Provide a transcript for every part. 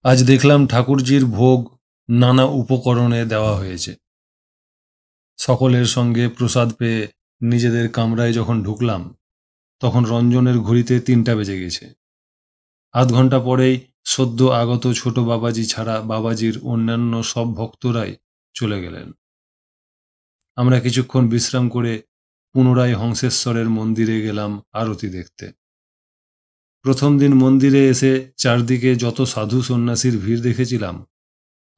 আজ দেখলাম ঠাকুরজির ভোগ নানা উপকরণে দেওয়া হয়েছে। সকলের সঙ্গে প্রসাদ পেয়ে নিজেদের কামরায় যখন ঢুকলাম, তখন রঞ্জনের ঘড়িতে ৩টা বেজে গেছে। আধ ঘন্টা পরেই সদ্য আগত ছোট বাবাজি ছাড়া বাবাজির অন্যান্য সব ভক্তরাই চলে গেলেন। আমরা কিছুক্ষণ বিশ্রাম করে পুনরায় হংসেশ্বরের মন্দিরে গেলাম আরতি দেখতে। প্রথম দিন মন্দিরে এসে চারদিকে যত সাধু সন্ন্যাসীর ভিড় দেখেছিলাম,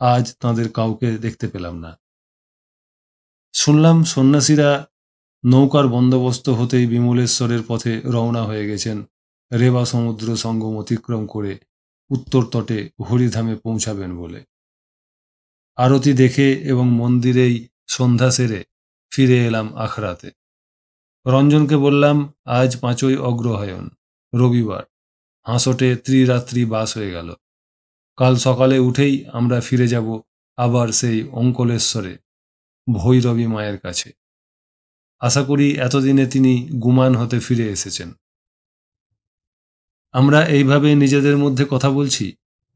আজ তাঁদের কাউকে দেখতে পেলাম না। শুনলাম সন্ন্যাসীরা নৌকার বন্দোবস্ত হতেই বিমলেশ্বরের পথে রওনা হয়ে গেছেন রেবা সমুদ্র সঙ্গম অতিক্রম করে উত্তর তটে হরিধামে পৌঁছাবেন বলে। আরতি দেখে এবং মন্দিরেই সন্ধ্যা সেরে ফিরে এলাম আখড়াতে। রঞ্জনকে বললাম, আজ 5ই অগ্রহায়ণ, রবিবার, হাঁসটে ত্রিরাত্রি বাস হয়ে গেল। কাল সকালে উঠেই আমরা ফিরে যাব আবার সেই অঙ্কলেশ্বরে ভৈরবী মায়ের কাছে। আশা করি এতদিনে তিনি গুমান হতে ফিরে এসেছেন। আমরা এইভাবে নিজেদের মধ্যে কথা বলছি,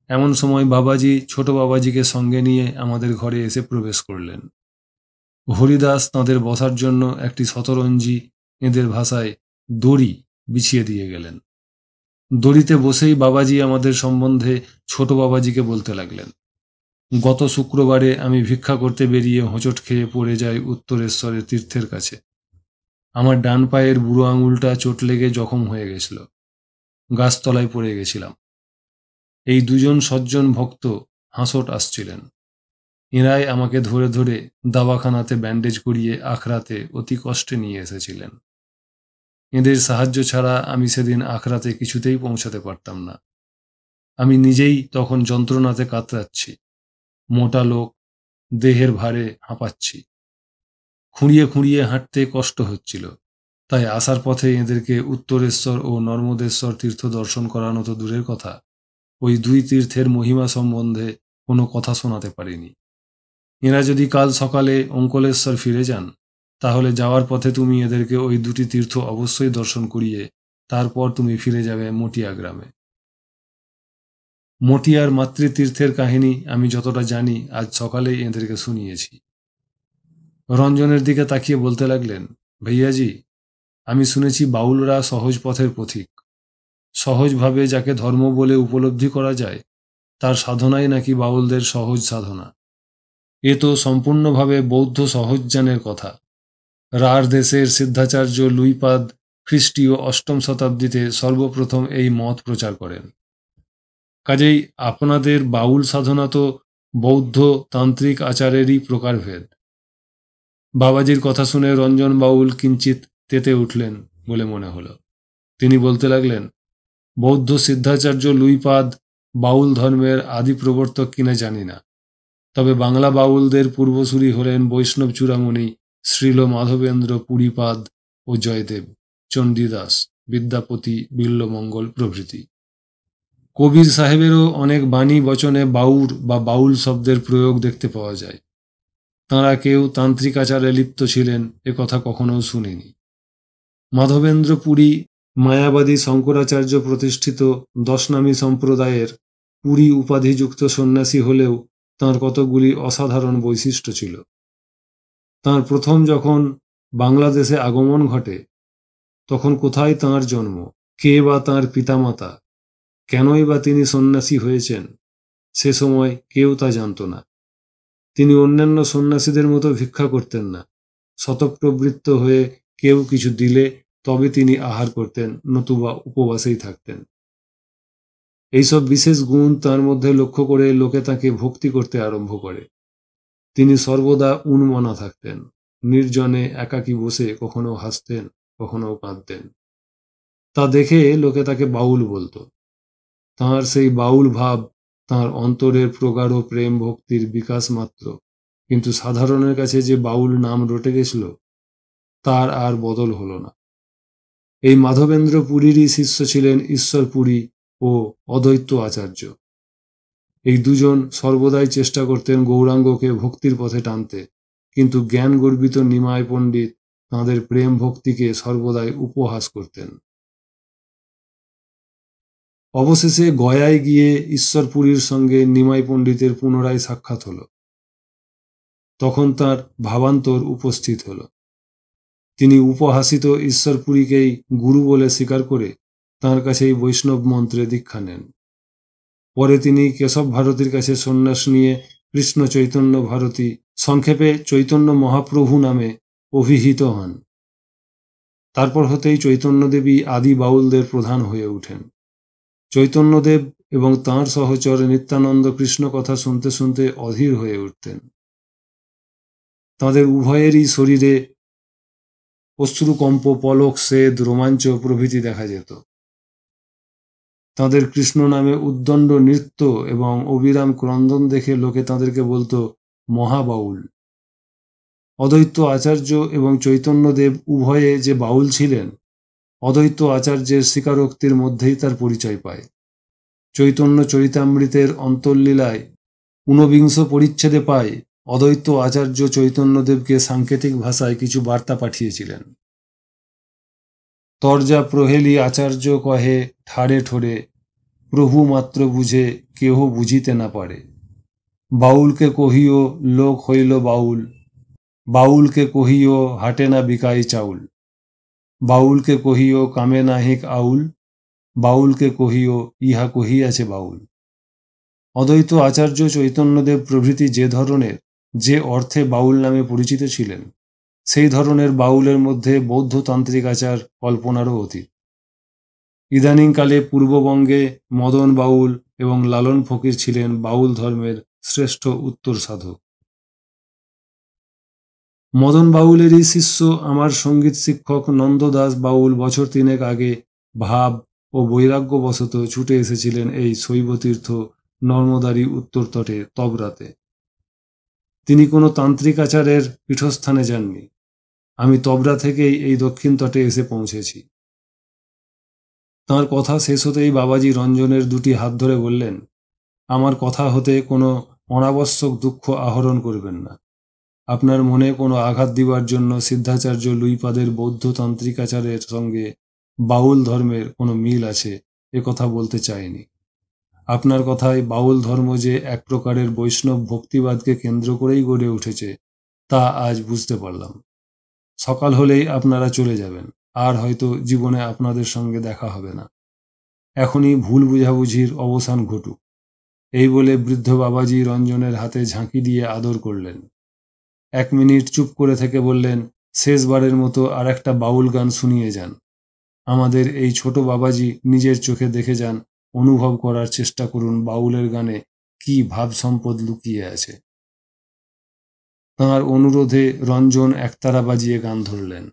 এমন সময় বাবাজি ছোট বাবাজিকে সঙ্গে নিয়ে আমাদের ঘরে এসে প্রবেশ করলেন। হরিদাস তাঁদের বসার জন্য একটি শতরঞ্জি, এঁদের ভাষায় দড়ি, বিছিয়ে দিয়ে গেলেন। দড়িতে বসেই বাবাজি আমাদের সম্বন্ধে ছোট বাবাজিকে বলতে লাগলেন। গত শুক্রবারে আমি ভিক্ষা করতে বেরিয়ে হোঁচট খেয়ে পড়ে যাই উত্তরেশ্বরের তীর্থের কাছে। আমার ডান পায়ের বুড়ো আঙুলটা চোট লেগে জখম হয়ে গেছিল। গাছতলায় পড়ে গেছিলাম। এই দুজন সজ্জন ভক্ত হাঁসট আসছিলেন। এঁরাই আমাকে ধরে ধরে দাওয়াখানাতে ব্যান্ডেজ করিয়ে আখড়াতে অতি কষ্টে নিয়ে এসেছিলেন। এঁদের সাহায্য ছাড়া আমি সেদিন আখড়াতে কিছুতেই পৌঁছাতে পারতাম না। আমি নিজেই তখন যন্ত্রণাতে কাতরাচ্ছি। মোটা লোক, দেহের ভারে হাঁপাচ্ছি। খুঁড়িয়ে খুঁড়িয়ে হাঁটতে কষ্ট হচ্ছিল। তাই আসার পথে এদেরকে উত্তরেশ্বর ও নর্মদেশ্বর তীর্থ দর্শন করানো তো দূরের কথা, ওই দুই তীর্থের মহিমা সম্বন্ধে কোনো কথা শোনাতে পারিনি। এরা যদি কাল সকালে অঙ্কলেশ্বর ফিরে যান, তাহলে যাওয়ার পথে তুমি এদেরকে ওই দুটি তীর্থ অবশ্যই দর্শন করিয়ে তারপর তুমি ফিরে যাবে মটিয়া গ্রামে। মটিয়ার মাতৃতীর্থের কাহিনী আমি যতটা জানি আজ সকালেই এদেরকে শুনিয়েছি। রঞ্জনের দিকে তাকিয়ে বলতে লাগলেন, ভাইয়াজি, আমি শুনেছি বাউলরা সহজ পথের পথিক। সহজভাবে যাকে ধর্ম বলে উপলব্ধি করা যায়, তার সাধনাই নাকি বাউলদের সহজ সাধনা। এ তো সম্পূর্ণভাবে বৌদ্ধ সহজজ্ঞানের কথা। রাঢ় দেশের সিদ্ধাচার্য লুইপাদ খ্রিস্টীয় 8ম শতাব্দীতে সর্বপ্রথম এই মত প্রচার করেন। কাজেই আপনাদের বাউল সাধনা তো বৌদ্ধ তান্ত্রিক আচারেরই প্রকারভেদ। বাবাজির কথা শুনে রঞ্জন বাউল কিঞ্চিত তেতে উঠলেন বলে মনে হলো। তিনি বলতে লাগলেন, বৌদ্ধ সিদ্ধাচার্য লুইপাদ বাউল ধর্মের আদি প্রবর্তক কিনা জানি না, তবে বাংলা বাউলদের পূর্বসূরি হলেন বৈষ্ণব চূড়ামণি শ্রীল মাধবেন্দ্র পুরীপাদ ও জয়দেব, চণ্ডীদাস, বিদ্যাপতি, বিল্বমঙ্গল প্রভৃতি। কবির সাহেবেরও অনেক বাণী বচনে বাউর বা বাউল শব্দের প্রয়োগ দেখতে পাওয়া যায়। তাঁরা কেউ তান্ত্রিক আচারে লিপ্ত ছিলেন এ কথা কখনো শুনিনি। মাধবেন্দ্র পুরী মায়াবাদী শঙ্করাচার্য প্রতিষ্ঠিত দশনামী সম্প্রদায়ের পুরী উপাধিযুক্ত সন্ন্যাসী হলেও তাঁর কতকগুলি অসাধারণ বৈশিষ্ট্য ছিল। তাঁর প্রথম যখন বাংলাদেশে আগমন ঘটে, তখন কোথায় তাঁর জন্ম, কে বা তাঁর পিতামাতা, কেনই বা তিনি সন্ন্যাসী হয়েছেন, সে সময় কেউ তা জানত না। তিনি অন্যান্য সন্ন্যাসীদের মতো ভিক্ষা করতেন না। স্বতঃপ্রবৃত্ত হয়ে কেউ কিছু দিলে তবে তিনি আহার করতেন, নতুবা উপবাসেই থাকতেন। এইসব বিশেষ গুণ তাঁর মধ্যে লক্ষ্য করে লোকে তাঁকে ভক্তি করতে আরম্ভ করে। তিনি সর্বদা উন্মনা থাকতেন। নির্জনে একাকী বসে কখনো হাসতেন, কখনো কাঁদতেন। তা দেখে লোকে তাকে বাউল বলতো। তাঁর সেই বাউল ভাব তাঁর অন্তরের প্রগাঢ় প্রেম ভক্তির বিকাশ মাত্র, কিন্তু সাধারণের কাছে যে বাউল নাম রটে গেছিল, তার আর বদল হলো না। এই মাধবেন্দ্র পুরীরই শিষ্য ছিলেন ঈশ্বর পুরী ও অদ্বৈত আচার্য। এই দুজন সর্বদাই চেষ্টা করতেন গৌরাঙ্গকে ভক্তির পথে টানতে, কিন্তু জ্ঞান গর্বিত নিমাই পণ্ডিত তাঁদের প্রেম ভক্তিকে সর্বদাই উপহাস করতেন। অবশেষে গয়ায় গিয়ে ঈশ্বরপুরীর সঙ্গে নিমাই পণ্ডিতের পুনরায় সাক্ষাৎ হল। তখন তার ভাবান্তর উপস্থিত হল। তিনি উপহাসিত ঈশ্বরপুরীকেই গুরু বলে স্বীকার করে তাঁর কাছেই বৈষ্ণব মন্ত্রে দীক্ষা নেন। পরে তিনি কেশব ভারতীর কাছে সন্ন্যাস নিয়ে কৃষ্ণ চৈতন্য ভারতী, সংক্ষেপে চৈতন্য মহাপ্রভু নামে অভিহিত হন। তারপর হতেই চৈতন্যদেবী আদি বাউলদের প্রধান হয়ে ওঠেন। চৈতন্যদেব এবং তাঁর সহচর নিত্যানন্দ কৃষ্ণ কথা শুনতে শুনতে অধীর হয়ে উঠতেন। তাঁদের উভয়েরই শরীরে অশ্রুকম্প, পলক, সেদ, রোমাঞ্চ প্রভৃতি দেখা যেত। তাঁদের কৃষ্ণ নামে উদ্দণ্ড নৃত্য এবং অবিরাম ক্রন্দন দেখে লোকে তাঁদেরকে বলতো মহাবাউল। অদ্বৈত আচার্য এবং চৈতন্যদেব উভয়ে যে বাউল ছিলেন, অদ্বৈত আচার্যের স্বীকারোক্তির মধ্যেই তার পরিচয় পায়। চৈতন্য চরিতামৃতের অন্তর্লীলায় ঊনবিংশ পরিচ্ছেদে পায় অদ্বৈত আচার্য চৈতন্যদেবকে সাংকেতিক ভাষায় কিছু বার্তা পাঠিয়েছিলেন। তর্জা প্রহেলি আচার্য কহে ঠাড়ে ঠোরে, প্রভু মাত্র বুঝে কেহ বুঝিতে না পারে। বাউলকে কহিও লোক হইল বাউল, বাউলকে কহিও হাটে না বিকাই চাউল। বাউলকে কহিও কামে নাহিক আউল, বাউলকে কহিও ইহা কহিয়াছে বাউল। অদ্বৈত আচার্য চৈতন্যদেব প্রভৃতি যে ধরনের, যে অর্থে বাউল নামে পরিচিত ছিলেন, সেই ধরনের বাউলের মধ্যে বৌদ্ধতান্ত্রিক আচার কল্পনারও অতীত। ইদানিংকালে পূর্ববঙ্গে মদন বাউল এবং লালন ফকির ছিলেন বাউল ধর্মের শ্রেষ্ঠ উত্তর সাধক। মদন বাউলেরই শিষ্য আমার সঙ্গীত শিক্ষক নন্দদাস বাউল বছর 3 আগে ভাব ও বৈরাগ্যবশত ছুটে এসেছিলেন এই শৈবতীর্থ নর্মদারই উত্তর তটে তবরাতে। তিনি কোনো তান্ত্রিক আচারের পীঠস্থানে যাননি। আমি তবরা থেকেই এই দক্ষিণ তটে এসে পৌঁছেছি। তাঁর কথা শেষ হতেই বাবাজি রঞ্জনের 2টি হাত ধরে বললেন, আমার কথা হতে কোনো অনাবশ্যক দুঃখ আহরণ করবেন না। আপনার মনে কোনো আঘাত দিবার জন্য সিদ্ধাচার্য লুইপাদের বৌদ্ধতান্ত্রিক আচারের সঙ্গে বাউল ধর্মের কোনো মিল আছে এ কথা বলতে চাইনি। আপনার কথায় বাউল ধর্ম যে এক প্রকারের বৈষ্ণব ভক্তিবাদকে কেন্দ্র করেই গড়ে উঠেছে তা আজ বুঝতে পারলাম। সকাল হলেই আপনারা চলে যাবেন, আর হয়তো জীবনে আপনাদের সঙ্গে দেখা হবে না। এখনই ভুল বুঝাবুঝির অবসান ঘটুক। এই বলে বৃদ্ধ বাবাজি রঞ্জনের হাতে ঝাঁকি দিয়ে আদর করলেন। 1 মিনিট চুপ করে থেকে বললেন, শেষবারের মতো আর একটা বাউল গান শুনিয়ে যান। আমাদের এই ছোট বাবাজি নিজের চোখে দেখে যান, অনুভব করার চেষ্টা করুন বাউলের গানে কি ভাব সম্পদ লুকিয়ে আছে। তাঁর অনুরোধে রঞ্জন একতারা বাজিয়ে গান ধরলেন।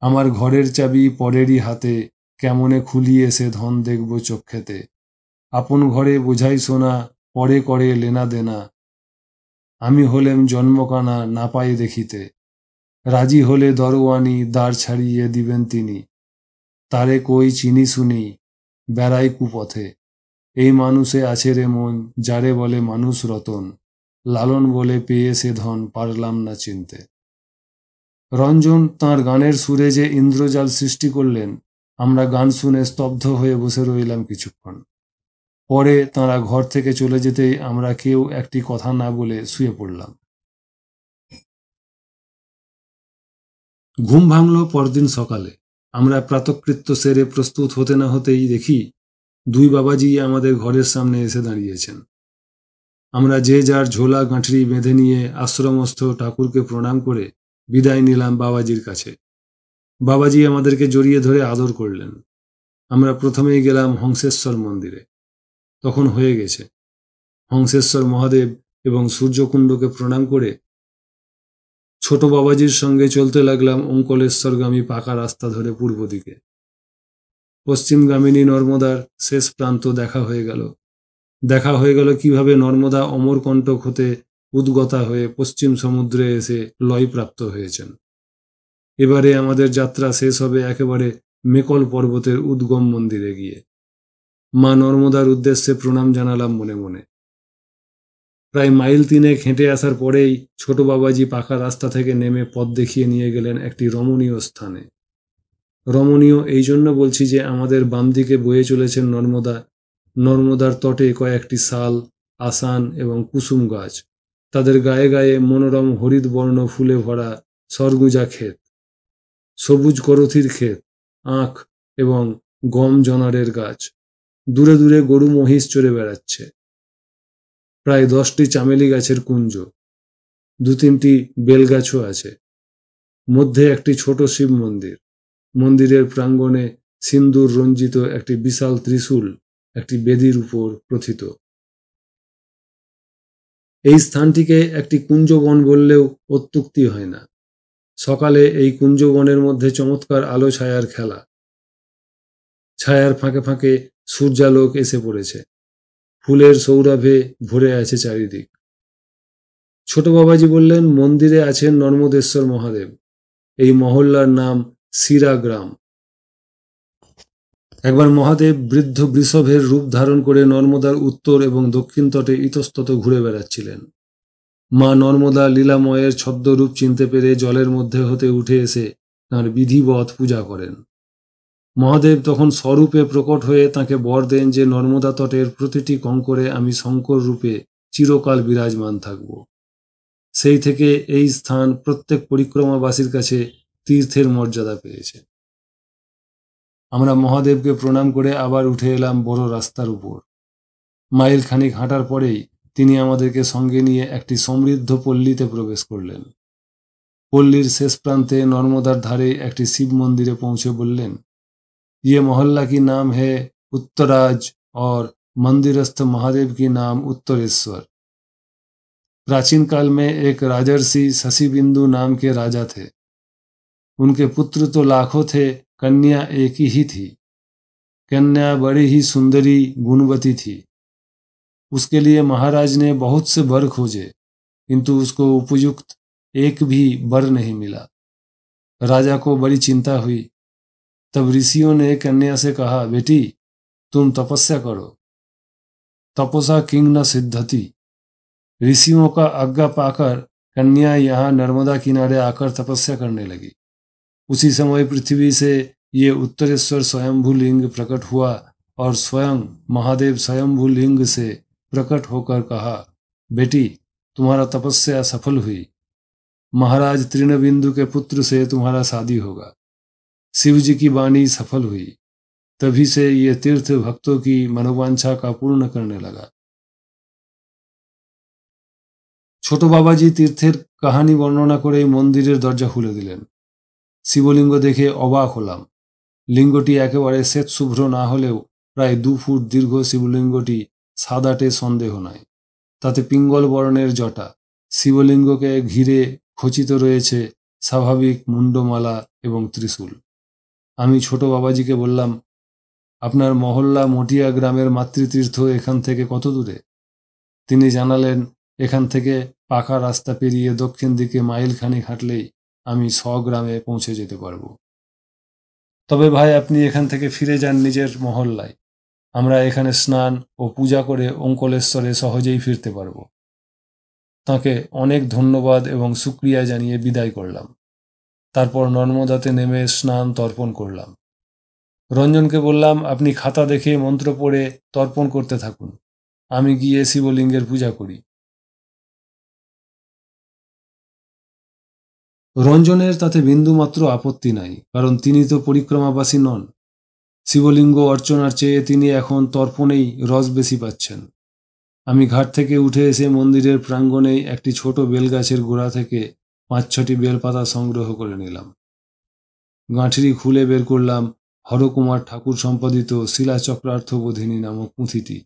আমার ঘরের চাবি পরেরই হাতে, কেমনে খুলিয়ে সে ধন দেখব চক্ষেতে। আপন ঘরে বোঝাই সোনা, পরে করে লেনা দেনা। আমি হলেম জন্মকানা, না পাই দেখিতে। রাজি হলে দরওয়ানি, দ্বার ছাড়িয়ে দিবেন তিনি। তারে কই চিনি শুনি, বেড়াই কুপথে। এই মানুষে আছে রে মন, যারে বলে মানুষ রতন। লালন বলে পেয়ে সে ধন, পারলাম না চিনতে। রঞ্জন তাঁর গানের সুরে যে ইন্দ্রজাল সৃষ্টি করলেন, আমরা গান শুনে স্তব্ধ হয়ে বসে রইলাম কিছুক্ষণ। পরে তাঁরা ঘর থেকে চলে যেতেই আমরা কেউ একটি কথা না বলে শুয়ে পড়লাম। ঘুম ভাঙল পরদিন সকালে। আমরা প্রাতকৃত্য সেরে প্রস্তুত হতে না হতেই দেখি 2 বাবাজি আমাদের ঘরের সামনে এসে দাঁড়িয়েছেন। আমরা যে যার ঝোলা গাঁঠরি বেঁধে নিয়ে আশ্রমস্থ ঠাকুরকে প্রণাম করে বিদায় নিলাম বাবাজির কাছে। বাবাজি আমাদেরকে জড়িয়ে ধরে আদর করলেন। আমরা প্রথমেই গেলাম হংসেশ্বর মন্দিরে। তখন হয়ে গেছে। হংসেশ্বর মহাদেব এবং সূর্যকুণ্ডকে প্রণাম করে ছোট বাবাজির সঙ্গে চলতে লাগলাম ওঙ্কলেশ্বরগামী পাকা রাস্তা ধরে পূর্ব দিকে। পশ্চিমগামিনী নর্মদার শেষ প্রান্ত দেখা হয়ে গেল কিভাবে নর্মদা অমরকণ্টক হতে উদ্গতা হয়ে পশ্চিম সমুদ্রে এসে লয়প্রাপ্ত হয়েছেন। এবারে আমাদের যাত্রা শেষ হবে একেবারে মেকল পর্বতের উদ্গম মন্দিরে গিয়ে। মা নর্মদার উদ্দেশ্যে প্রণাম জানালাম মনে মনে। প্রায় মাইল 3 হেঁটে আসার পরেই ছোট বাবাজি পাকা রাস্তা থেকে নেমে পথ দেখিয়ে নিয়ে গেলেন একটি রমণীয় স্থানে। রমণীয় এই জন্য বলছি যে আমাদের বাম দিকে বয়ে চলেছেন নর্মদা। নর্মদার তটে কয়েকটি শাল, আসান এবং কুসুম গাছ, তাদের গায়ে গায়ে মনোরম হরিৎ বর্ণ ফুলে ভরা সরগুজা ক্ষেত, সবুজ করথির ক্ষেত, আখ এবং গম জনারের গাছ। দূরে দূরে গরু মহিষ চড়ে বেড়াচ্ছে। প্রায় 10টি চামেলি গাছের কুঞ্জ, 2-3টি বেলগাছও আছে। মধ্যে একটি ছোট শিব মন্দির। মন্দিরের প্রাঙ্গণে সিন্দুর রঞ্জিত একটি বিশাল ত্রিশূল একটি বেদির উপর প্রথিত। এই স্থানটিকে একটি কুঞ্জবন বললেও অত্যুক্তি হয় না। সকালে এই কুঞ্জবনের মধ্যে চমৎকার আলো ছায়ার খেলা। ছায়ার ফাঁকে ফাঁকে সূর্যালোক এসে পড়েছে। ফুলের সৌরভে ভরে আছে চারিদিক। ছোট বাবাজি বললেন, মন্দিরে আছেন নর্মদেশ্বর মহাদেব। এই মহল্লার নাম সিরা গ্রাম। একবার মহাদেব বৃদ্ধ বৃষভের রূপ ধারণ করে নর্মদার উত্তর এবং দক্ষিণ তটে ইতস্তত ঘুরে বেড়াচ্ছিলেন। মা নর্মদা লীলাময়ের ছদ্মরূপ চিনতে পেরে জলের মধ্যে হতে উঠে এসে তাঁর বিধিবৎ পূজা করেন। মহাদেব তখন স্বরূপে প্রকট হয়ে তাঁকে বর দেন যে নর্মদা তটের প্রতিটি কঙ্করে আমি শঙ্কর রূপে চিরকাল বিরাজমান থাকব। সেই থেকে এই স্থান প্রত্যেক পরিক্রমাবাসীর কাছে তীর্থের মর্যাদা পেয়েছে। আমরা মহাদেবকে প্রণাম করে আবার উঠে এলাম বড় রাস্তার উপর। মাইল খানিক হাঁটার পরেই তিনি আমাদেরকে সঙ্গে নিয়ে একটি সমৃদ্ধ পল্লীতে প্রবেশ করলেন। পল্লীর শেষ প্রান্তে নর্মদার ধারে একটি শিব মন্দিরে পৌঁছে বললেন, ये मोहल्ला की नाम है उत्तराज और मंदिरस्थ महादेव की नाम उत्तरेश्वर। प्राचीन काल में एक राजर्षि शशिबिंदु नाम के राजा थे। उनके पुत्र तो लाखों थे, कन्या एक ही थी। कन्या बड़ी ही सुंदरी गुणवती थी। उसके लिए महाराज ने बहुत से वर खोजे, किंतु उसको उपयुक्त एक भी वर नहीं मिला। राजा को बड़ी चिंता हुई। तब ऋषियों ने कन्या से कहा, बेटी तुम तपस्या करो, तपसा किंग न सिद्धति। ऋषियों का आज्ञा पाकर कन्या यहाँ नर्मदा किनारे आकर तपस्या करने लगी। उसी समय पृथ्वी से ये उत्तरेश्वर स्वयंभू लिंग प्रकट हुआ और स्वयं महादेव स्वयंभू लिंग से प्रकट होकर कहा, बेटी तुम्हारा तपस्या सफल हुई। महाराज तृणबिंदु के पुत्र से तुम्हारा शादी होगा। शिव जी की वाणी सफल हुई। तभी से ये तीर्थ भक्तों की मनोवांछा का पूर्ण करने लगा। ছোট বাবাজি তীর্থের কাহানি বর্ণনা করে মন্দিরের দরজা খুলে দিলেন। শিবলিঙ্গ দেখে অবাক হলাম। লিঙ্গটি একেবারে শ্বেত শুভ্র না হলেও প্রায় 2 ফুট দীর্ঘ শিবলিঙ্গটি সাদাটে সন্দেহ নয়। তাতে পিঙ্গল বর্ণের জটা। শিবলিঙ্গকে ঘিরে খচিত রয়েছে স্বাভাবিক মুন্ডমালা এবং ত্রিশূল। আমি ছোট বাবাজিকে বললাম, আপনার মহল্লা মটিয়া গ্রামের মাতৃতীর্থ এখান থেকে কত দূরে? তিনি জানালেন, এখান থেকে পাকা রাস্তা পেরিয়ে দক্ষিণ দিকে মাইল খানিক হাঁটলেই আমি স্বগ্রামে পৌঁছে যেতে পারব। তবে ভাই আপনি এখান থেকে ফিরে যান নিজের মহল্লায়। আমরা এখানে স্নান ও পূজা করে ওঙ্কলেশ্বরে সহজেই ফিরতে পারব। তাকে অনেক ধন্যবাদ এবং শুকরিয়া জানিয়ে বিদায় করলাম। তারপর নর্মদাতে নেমে স্নান তর্পণ করলাম। রঞ্জনকে বললাম, আপনি খাতা দেখে মন্ত্র পড়ে তর্পণ করতে থাকুন, আমি গিয়ে শিবলিঙ্গের পূজা করি। রঞ্জনের তাতে বিন্দুমাত্র আপত্তি নাই, কারণ তিনি তো পরিক্রমাবাসী নন। শিবলিঙ্গ অর্চনার চেয়ে তিনি এখন তর্পণেই রস বেশি পাচ্ছেন। আমি ঘাট থেকে উঠে এসে মন্দিরের প্রাঙ্গণেই একটি ছোট বেলগাছের গোড়া থেকে 5-6টি বেলপাতা সংগ্রহ করে নিলাম। গাঁঠরি খুলে বের করলাম হরকুমার ঠাকুর সম্পাদিত শিলাচক্রার্থবোধিনী নামক পুঁথিটি।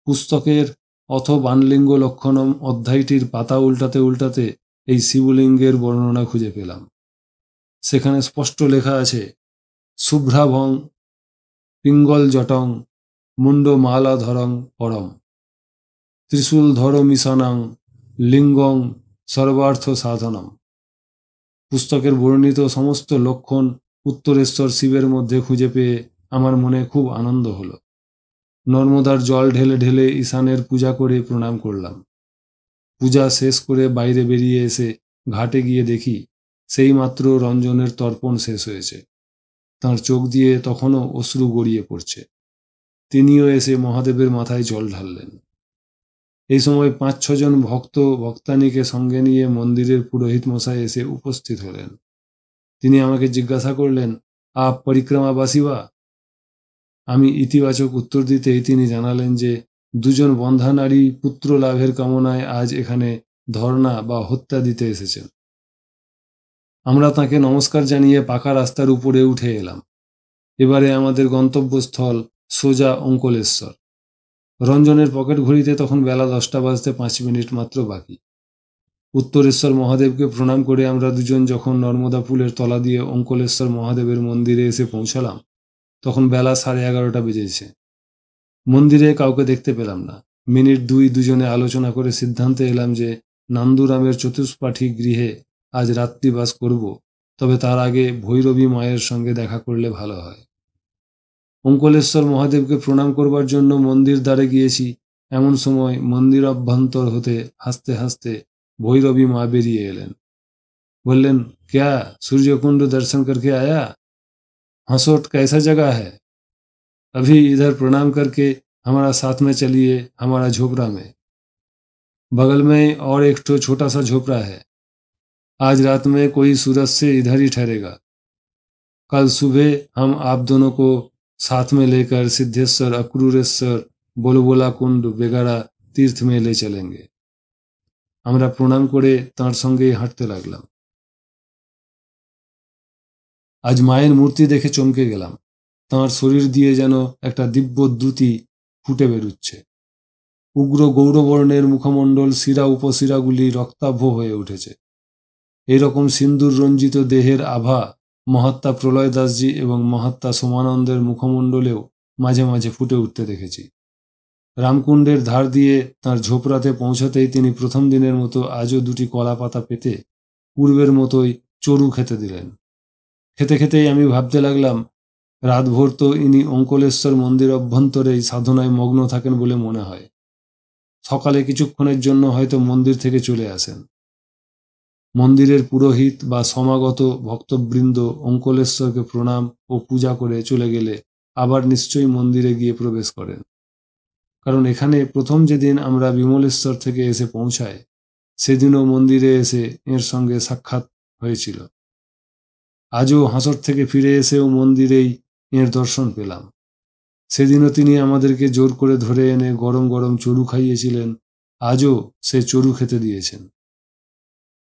পুস্তকের অথ বানলিঙ্গ লক্ষণম অধ্যায়টির পাতা উল্টাতে উল্টাতে এই শিবলিঙ্গের বর্ণনা খুঁজে পেলাম। সেখানে স্পষ্ট লেখা আছে, শুভ্রাভং পিঙ্গল জটং মুন্ড মালাধরং পরম ত্রিশূল ধর মিশনং লিঙ্গং সর্বার্থ সাধনম। পুস্তকের বর্ণিত সমস্ত লক্ষণ উত্তরেশ্বর শিবের মধ্যে খুঁজে পেয়ে আমার মনে খুব আনন্দ হলো। নর্মদার জল ঢেলে ঢেলে ঈশানের পূজা করে প্রণাম করলাম। পূজা শেষ করে বাইরে বেরিয়ে এসে ঘাটে গিয়ে দেখি সেই মাত্র রঞ্জনের তর্পণ শেষ হয়েছে। তাঁর চোখ দিয়ে তখনও অশ্রু গড়িয়ে পড়ছে। তিনিও এসে মহাদেবের মাথায় জল ঢাললেন। এই সময় 5-6 জন ভক্ত ভক্তানীকে সঙ্গে নিয়ে মন্দিরের পুরোহিত মশাই এসে উপস্থিত হলেন। তিনি আমাকে জিজ্ঞাসা করলেন, আপ পরিক্রমাবাসী বা? আমি ইতিবাচক উত্তর দিতেই তিনি জানালেন যে 2 জন বন্ধা নারী পুত্র লাভের কামনায় আজ এখানে ধর্ণা বা হত্যা দিতে এসেছেন। আমরা তাকে নমস্কার জানিয়ে পাকা রাস্তার উপরে উঠে এলাম। এবারে আমাদের গন্তব্যস্থল সোজা অঙ্কলেশ্বর। রঞ্জনের পকেট ঘড়িতে তখন বেলা 10টা বাজতে 5 মিনিট মাত্র বাকি। উত্তরেশ্বর মহাদেবকে প্রণাম করে আমরা দুজন যখন নর্মদা পুলের তলা দিয়ে অঙ্কলেশ্বর মহাদেবের মন্দিরে এসে পৌঁছালাম, তখন বেলা 11:30 বেজেছে। মন্দিরে কাউকে দেখতে পেলাম না। মিনিট 2 দুজনে আলোচনা করে সিদ্ধান্তে এলাম যে নান্দুরামের চতুষ্পাঠী গৃহে আজ রাত্রিবাস করব, তবে তার আগে ভৈরবী মায়ের সঙ্গে দেখা করলে ভালো হয়। অঙ্কলেশ্বর মহাদেবকে প্রণাম করবার জন্য মন্দির দ্বারে গিয়েছি, এমন সময় মন্দির অভ্যন্তর হতে হাসতে হাসতে ভৈরবী মা বেরিয়ে এলেন। বললেন, क्या सूर्यकुंड दर्शन करके आया? हंसोट कैसा जगह है? अभी इधर प्रणाम करके हमारा साथ में चलिए हमारा झोपड़ा में। बगल में और एक ठो छोटा सा झोपड़ा है। आज रात में कोई सूरज से इधर ही ठहरेगा। कल सुबह हम आप दोनों को साथ में लेकर सिद्धेश्वर, अक्रूरेश्वर, बोलबोला कुंड वगैरह तीर्थ में ले चलेंगे। আমরা প্রণাম করে তাঁর সঙ্গে হাঁটতে লাগলাম। আজ মায়ের মূর্তি দেখে চমকে গেলাম। তাঁর শরীর দিয়ে যেন একটা দিব্য দ্যুতি ফুটে বেরুচ্ছে। উগ্র গৌরবর্ণের মুখমণ্ডল, শিরা উপশিরাগুলি রক্তাভ হয়ে উঠেছে। এইরকম সিন্দুর রঞ্জিত দেহের আভা মহাত্মা প্রলয় দাসজি এবং মহাত্মা সোমানন্দের মুখমণ্ডলেও মাঝে মাঝে ফুটে উঠতে দেখেছি। রামকুণ্ডের ধার দিয়ে তাঁর ঝোপড়াতে পৌঁছাতেই তিনি প্রথম দিনের মতো আজও 2টি কলা পাতা পেতে পূর্বের মতোই চড়ু খেতে দিলেন। খেতে খেতেই আমি ভাবতে লাগলাম, রাতভর তো ইনি অঙ্কলেশ্বর মন্দির অভ্যন্তরেই সাধনায় মগ্ন থাকেন বলে মনে হয়। সকালে কিছুক্ষণের জন্য হয়তো মন্দির থেকে চলে আসেন। মন্দিরের পুরোহিত বা সমাগত ভক্তবৃন্দ অঙ্কলেশ্বরকে প্রণাম ও পূজা করে চলে গেলে আবার নিশ্চয়ই মন্দিরে গিয়ে প্রবেশ করেন। কারণ এখানে প্রথম যেদিন আমরা বিমলেশ্বর থেকে এসে পৌঁছাই, সেদিনও মন্দিরে এসে এর সঙ্গে সাক্ষাৎ হয়েছিল। আজও হাঁসর থেকে ফিরে এসেও মন্দিরেই এর দর্শন পেলাম। সেদিনও তিনি আমাদেরকে জোর করে ধরে এনে গরম গরম চড়ু খাইয়েছিলেন। আজও সে চড়ু খেতে দিয়েছেন,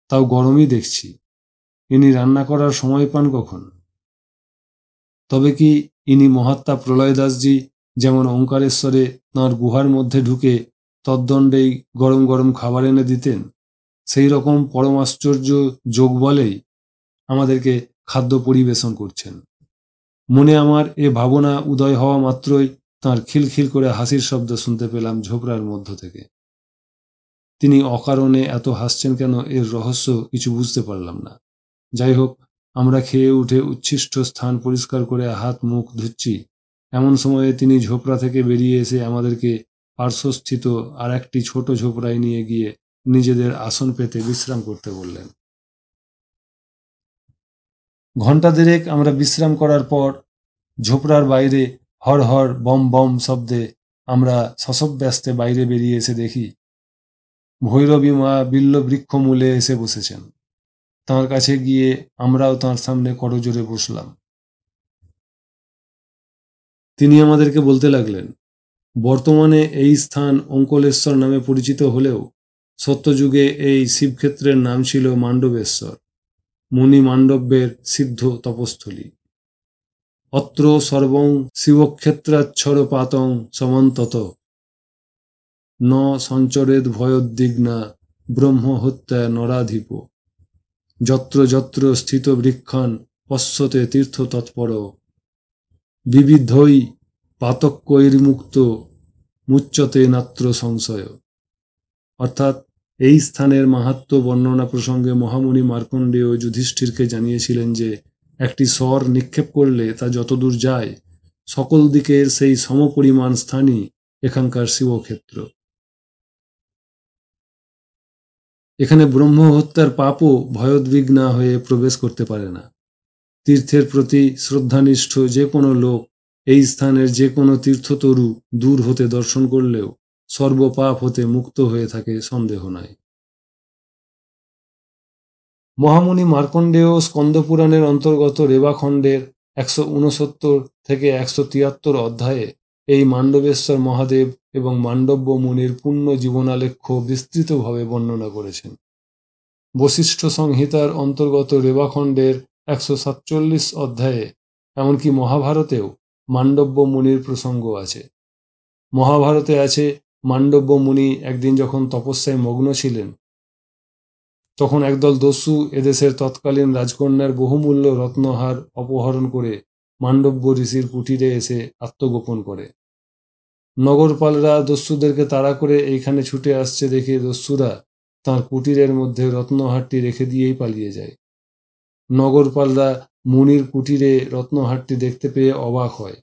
তাও গরমই দেখছি। ইনি রান্না করার সময় পান কখন? তবে কি ইনি মহাত্মা প্রলয় দাসজি যেমন ওঙ্কারেশ্বরে তাঁর গুহার মধ্যে ঢুকে তদ্দণ্ডেই গরম গরম খাবার এনে দিতেন, সেই রকম পরমাশ্চর্য যোগ বলেই আমাদেরকে খাদ্য পরিবেশন করছেন। মনে আমার এ ভাবনা উদয় হওয়া মাত্রই তাঁর খিলখিল করে হাসির শব্দ শুনতে পেলাম ঝোপড়ার মধ্য থেকে। তিনি অকারণে এত হাসছেন কেন, এর রহস্য কিছু বুঝতে পারলাম না। যাই হোক, আমরা খেয়ে উঠে উচ্ছিষ্ট স্থান পরিষ্কার করে হাত মুখ ধুচ্ছি, এমন সময়ে তিনি ঝোপড়া থেকে বেরিয়ে এসে আমাদেরকে পার্শ্বস্থিত আর একটি ছোট ঝোপড়ায় নিয়ে গিয়ে নিজেদের আসন পেতে বিশ্রাম করতে বললেন। ঘণ্টা দেড়েক আমরা বিশ্রাম করার পর ঝোপড়ার বাইরে হর হর বম বম শব্দে আমরা শশব্যস্তে বাইরে বেরিয়ে এসে দেখি ভৈরবী মা বিল্ল বৃক্ষ মূলে এসে বসেছেন। তাঁর কাছে গিয়ে আমরাও তাঁর সামনে করজোড়ে বসলাম। তিনি আমাদেরকে বলতে লাগলেন, বর্তমানে এই স্থান অঙ্কলেশ্বর নামে পরিচিত হলেও সত্যযুগে এই শিবক্ষেত্রের নাম ছিল মান্ডবেশ্বর, মুনি মান্ডব্যের সিদ্ধ তপস্থলী। অত্র সর্বং শিবক্ষেত্রাচ্ছরপাতং সমন্তত ন সঞ্চরেদ ভয়োদ্বিগ্না ব্রহ্মহত্যা নরাধিপ যত্র যত্র স্থিত বৃক্ষান পশ্যতে তীর্থ তৎপর বিবিধৈ পাতক্যৈর্মুক্ত মুচ্যতে নাত্র সংশয়। অর্থাৎ এই স্থানের মাহাত্ম্য বর্ণনা প্রসঙ্গে মহামুনি মার্কণ্ডেয় যুধিষ্ঠিরকে জানিয়েছিলেন যে একটি স্বর নিক্ষেপ করলে তা যতদূর যায় সকল দিকের সেই সমপরিমাণ স্থানই এখানকার শিবক্ষেত্র। এখানে ব্রহ্মহত্যার পাপও ভয়োদ্বিগ্না হয়ে প্রবেশ করতে পারে না। তীর্থের প্রতি শ্রদ্ধানিষ্ঠ যে কোনো লোক এই স্থানের যে কোনো তীর্থতরু দূর হতে দর্শন করলেও সর্বপাপ হতে মুক্ত হয়ে থাকে সন্দেহ নাই। মহামুনি মার্কণ্ডেয় স্কন্দপুরাণের অন্তর্গত রেবাখণ্ডের 169 থেকে 173 অধ্যায়ে এই মান্ডবেশ্বর মহাদেব এবং মান্ডব্য মুনির পূর্ণ জীবনালেখ্য বিস্তৃতভাবে বর্ণনা করেছেন। বশিষ্ঠ সংহিতার অন্তর্গত রেবাখণ্ডের 147 অধ্যায়ে এমনকি মহাভারতেও মান্ডব্য মুনির প্রসঙ্গ আছে। মহাভারতে আছে, মান্ডব্য মুনি একদিন যখন তপস্যায় মগ্ন ছিলেন তখন একদল দস্যু এদেশের তৎকালীন রাজকন্যার বহুমূল্য রত্নহার অপহরণ করে মান্ডব্য ঋষির কুটিরে এসে আত্মগোপন করে। নগরপালরা দস্যুদেরকে তাড়া করে এইখানে ছুটে আসছে দেখে দস্যুরা তাঁর কুটিরের মধ্যে রত্নহারটি রেখে দিয়েই পালিয়ে যায়। নগরপালরা মুনির কুটিরে রত্নহারটি দেখতে পেয়ে অবাক হয়।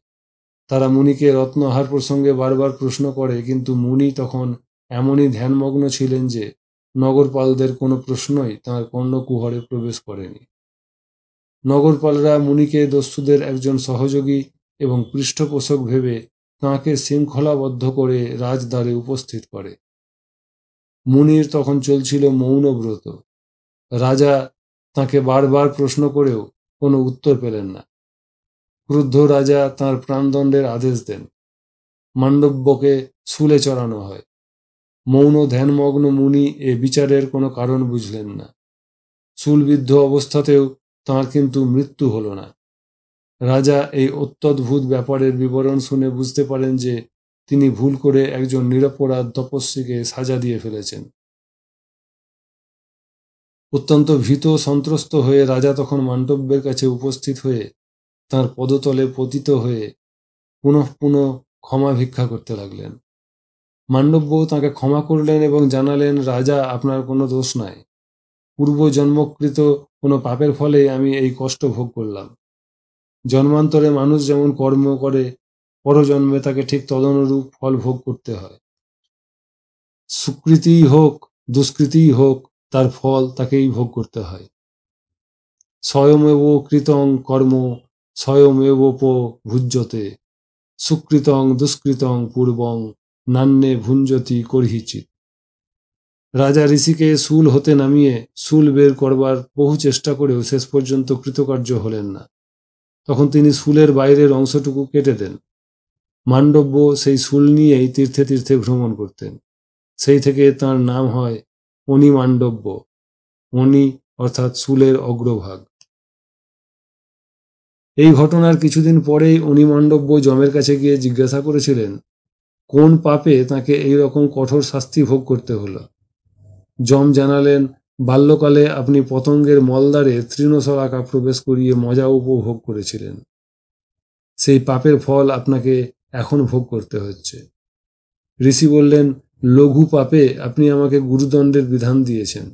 তারা মুনিকে রত্নহার প্রসঙ্গে বারবার প্রশ্ন করে, কিন্তু মুনি তখন এমনই ধ্যানমগ্ন ছিলেন যে নগরপালদের কোনো প্রশ্নই তাঁর কর্ণকুহরে প্রবেশ করেনি। নগরপালরা মুনিকে দস্যুদের একজন সহযোগী এবং পৃষ্ঠপোষক ভেবে তাঁকে শৃঙ্খলাবদ্ধ করে রাজদ্বারে উপস্থিত করে। মুনির তখন চলছিল মৌনব্রত। রাজা তাঁকে বারবার প্রশ্ন করেও কোনো উত্তর পেলেন না। ক্রুদ্ধ রাজা তাঁর প্রাণদণ্ডের আদেশ দেন। মান্ডব্যকে শুলে চড়ানো হয়। মৌন ধ্যানমগ্ন মুনি এ বিচারের কোনো কারণ বুঝলেন না। শুলবিদ্ধ অবস্থাতেও তাঁর কিন্তু মৃত্যু হল না। রাজা এই অত্যদ্ভুত ব্যাপারের বিবরণ শুনে বুঝতে পারেন যে তিনি ভুল করে একজন নিরপরাধ তপস্বীকে সাজা দিয়ে ফেলেছেন। অত্যন্ত ভীত সন্ত্রস্ত হয়ে রাজা তখন মান্ডব্যের কাছে উপস্থিত হয়ে তাঁর পদতলে পতিত হয়ে পুনঃ পুনঃ ক্ষমা ভিক্ষা করতে লাগলেন। মান্ডব্য তাঁকে ক্ষমা করলেন এবং জানালেন, রাজা, আপনার কোনো দোষ নাই। পূর্বজন্মকৃত কোনো পাপের ফলে আমি এই কষ্ট ভোগ করলাম। জন্মান্তরে মানুষ যেমন কর্ম করে পরজন্মে তাকে ঠিক তদনুরূপ ফল ভোগ করতে হয়। সুকৃতিই হোক দুষ্কৃতিই হোক, তার ফল তাকেই ভোগ করতে হয়। স্বয়মেব কৃতং কর্ম স্বয়মেবোপভুজ্যতে সুকৃতং দুষ্কৃতং পূর্বং নান্যে ভুঞ্জতি কর্হিচিৎ। রাজা ঋষিকে শুল হতে নামিয়ে শুল বের করবার বহু চেষ্টা করেও শেষ পর্যন্ত কৃতকার্য হলেন না। তখন তিনি শুলের বাইরের অংশটুকু কেটে দেন। মান্ডব্য সেই শুল নিয়েই তীর্থে তীর্থে ভ্রমণ করতেন। সেই থেকে তাঁর নাম হয় অনি মান্ডব্য। অনি অর্থাৎ শুলের অগ্রভাগ। এই ঘটনার কিছুদিন পরেই অনি মান্ডব্য যমের কাছে গিয়ে জিজ্ঞাসা করেছিলেন, কোন পাপে তাকে এই রকম কঠোর শাস্তি ভোগ করতে হলো। যম জানালেন, বাল্যকালে আপনি পতঙ্গের মলদ্বারে তৃণশলাকা প্রবেশ করিয়ে মজা উপভোগ করেছিলেন। সেই পাপের ফল আপনাকে এখন ভোগ করতে হচ্ছে। ঋষি বললেন, লঘু পাপে আপনি আমাকে গুরুদণ্ডের বিধান দিয়েছেন।